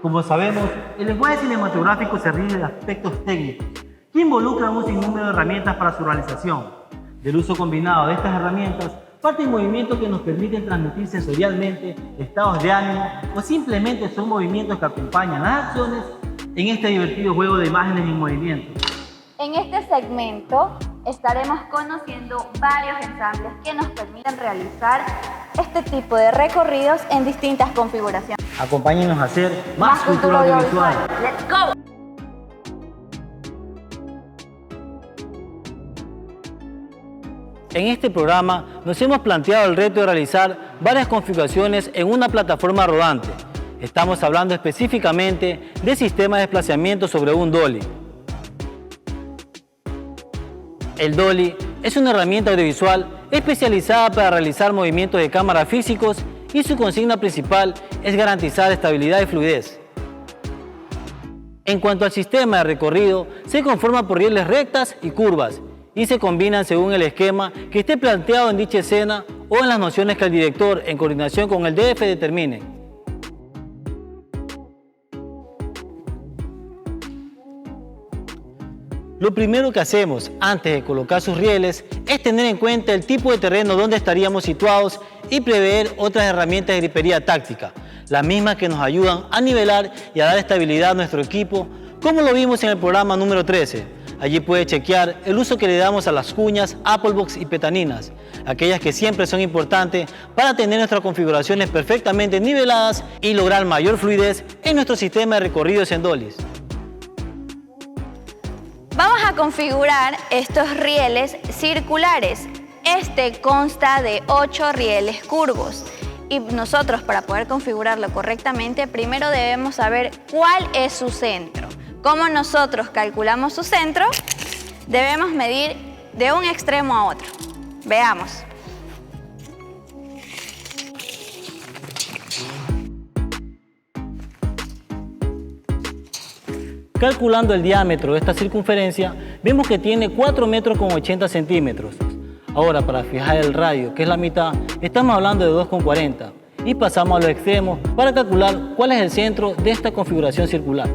Como sabemos, el lenguaje cinematográfico se rige de aspectos técnicos que involucran un sinnúmero de herramientas para su realización. Del uso combinado de estas herramientas parten movimientos que nos permiten transmitir sensorialmente estados de ánimo o simplemente son movimientos que acompañan las acciones en este divertido juego de imágenes en movimiento. En este segmento estaremos conociendo varios ensambles que nos permiten realizar este tipo de recorridos en distintas configuraciones. Acompáñenos a hacer más cultura audiovisual. ¡Let's go! En este programa nos hemos planteado el reto de realizar varias configuraciones en una plataforma rodante. Estamos hablando específicamente de sistemas de desplazamiento sobre un dolly. El dolly es una herramienta audiovisual especializada para realizar movimientos de cámara físicos y su consigna principal es garantizar estabilidad y fluidez. En cuanto al sistema de recorrido, se conforma por rieles rectas y curvas y se combinan según el esquema que esté planteado en dicha escena o en las nociones que el director, en coordinación con el DF, determine. Lo primero que hacemos antes de colocar sus rieles es tener en cuenta el tipo de terreno donde estaríamos situados y prever otras herramientas de gripería táctica, las mismas que nos ayudan a nivelar y a dar estabilidad a nuestro equipo, como lo vimos en el programa número 13. Allí puede chequear el uso que le damos a las cuñas, applebox y petaninas, aquellas que siempre son importantes para tener nuestras configuraciones perfectamente niveladas y lograr mayor fluidez en nuestro sistema de recorridos en dollies. Vamos a configurar estos rieles circulares. Este consta de 8 rieles curvos y nosotros, para poder configurarlo correctamente, primero debemos saber cuál es su centro. Como nosotros calculamos su centro, debemos medir de un extremo a otro. Veamos. Calculando el diámetro de esta circunferencia, vemos que tiene 4 metros con 80 centímetros. Ahora, para fijar el radio, que es la mitad, estamos hablando de 2,40. Y pasamos a los extremos para calcular cuál es el centro de esta configuración circular.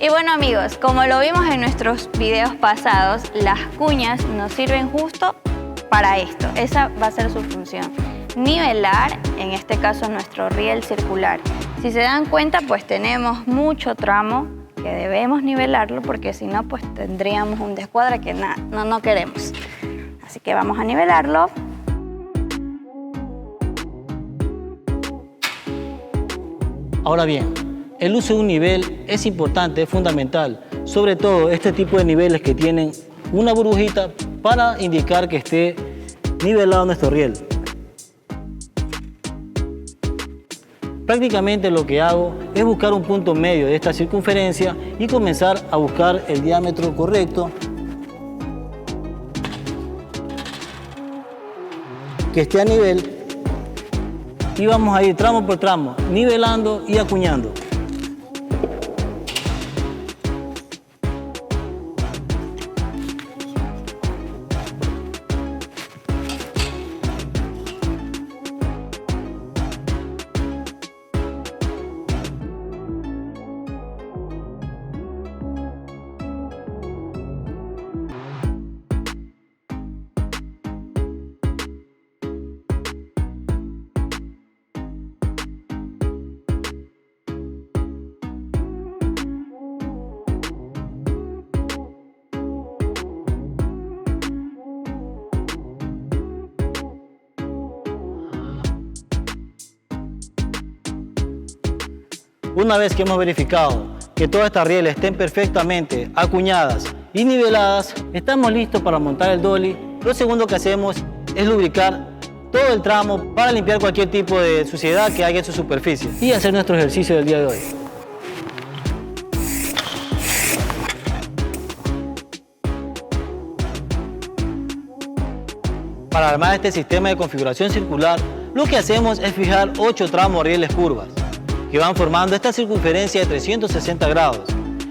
Y bueno amigos, como lo vimos en nuestros videos pasados, las cuñas nos sirven justo para esto. Esa va a ser su función. Nivelar, en este caso nuestro riel circular. Si se dan cuenta, pues tenemos mucho tramo que debemos nivelarlo porque si no, pues tendríamos un descuadre que no queremos. Así que vamos a nivelarlo. Ahora bien, el uso de un nivel es importante, es fundamental, sobre todo este tipo de niveles que tienen una burbujita para indicar que esté nivelado nuestro riel. Prácticamente lo que hago es buscar un punto medio de esta circunferencia y comenzar a buscar el diámetro correcto que esté a nivel y vamos a ir tramo por tramo, nivelando y acuñando. Una vez que hemos verificado que todas estas rieles estén perfectamente acuñadas y niveladas, estamos listos para montar el dolly. Lo segundo que hacemos es lubricar todo el tramo para limpiar cualquier tipo de suciedad que haya en su superficie y hacer nuestro ejercicio del día de hoy. Para armar este sistema de configuración circular, lo que hacemos es fijar 8 tramos rieles curvas, que van formando esta circunferencia de 360 grados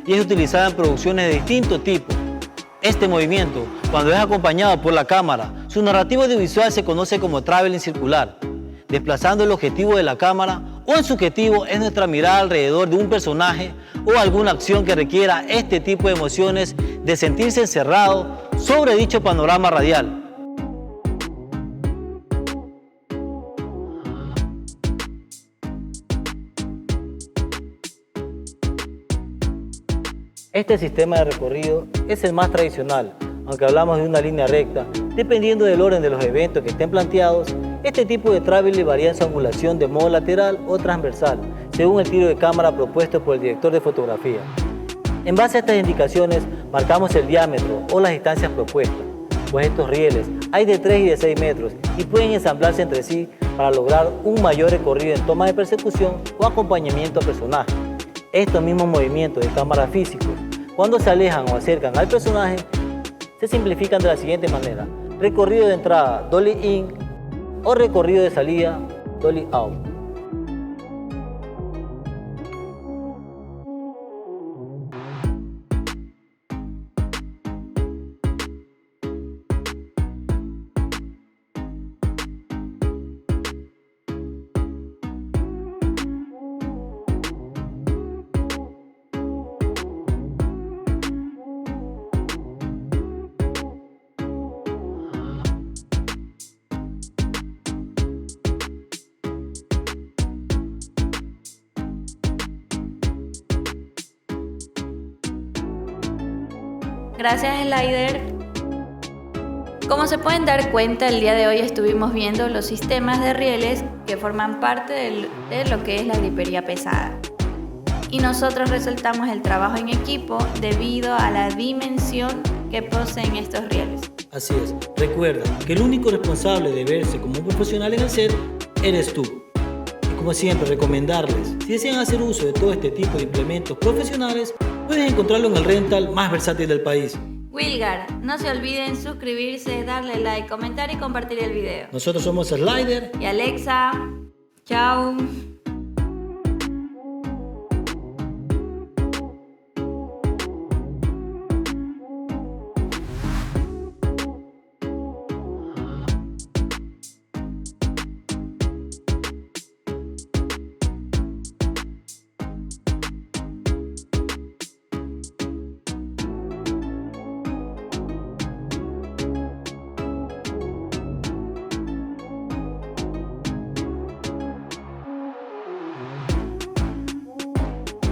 y es utilizada en producciones de distinto tipo. Este movimiento, cuando es acompañado por la cámara, su narrativa audiovisual se conoce como traveling circular, desplazando el objetivo de la cámara o en su objetivo es nuestra mirada alrededor de un personaje o alguna acción que requiera este tipo de emociones de sentirse encerrado sobre dicho panorama radial. Este sistema de recorrido es el más tradicional, aunque hablamos de una línea recta. Dependiendo del orden de los eventos que estén planteados, este tipo de traveling varía en su angulación de modo lateral o transversal, según el tiro de cámara propuesto por el director de fotografía. En base a estas indicaciones, marcamos el diámetro o las distancias propuestas, pues estos rieles hay de 3 y de 6 metros y pueden ensamblarse entre sí para lograr un mayor recorrido en toma de persecución o acompañamiento a personaje. Estos mismos movimientos de cámara físicos, cuando se alejan o acercan al personaje, se simplifican de la siguiente manera: recorrido de entrada, dolly in, o recorrido de salida, dolly out. Gracias, Slider. Como se pueden dar cuenta, el día de hoy estuvimos viendo los sistemas de rieles que forman parte de lo que es la gripería pesada. Y nosotros resaltamos el trabajo en equipo debido a la dimensión que poseen estos rieles. Así es, recuerda que el único responsable de verse como un profesional en el set eres tú. Y como siempre, recomendarles, si desean hacer uso de todo este tipo de implementos profesionales, pueden encontrarlo en el rental más versátil del país. Wilgar, no se olviden suscribirse, darle like, comentar y compartir el video. Nosotros somos Slider y Alexa. Chao.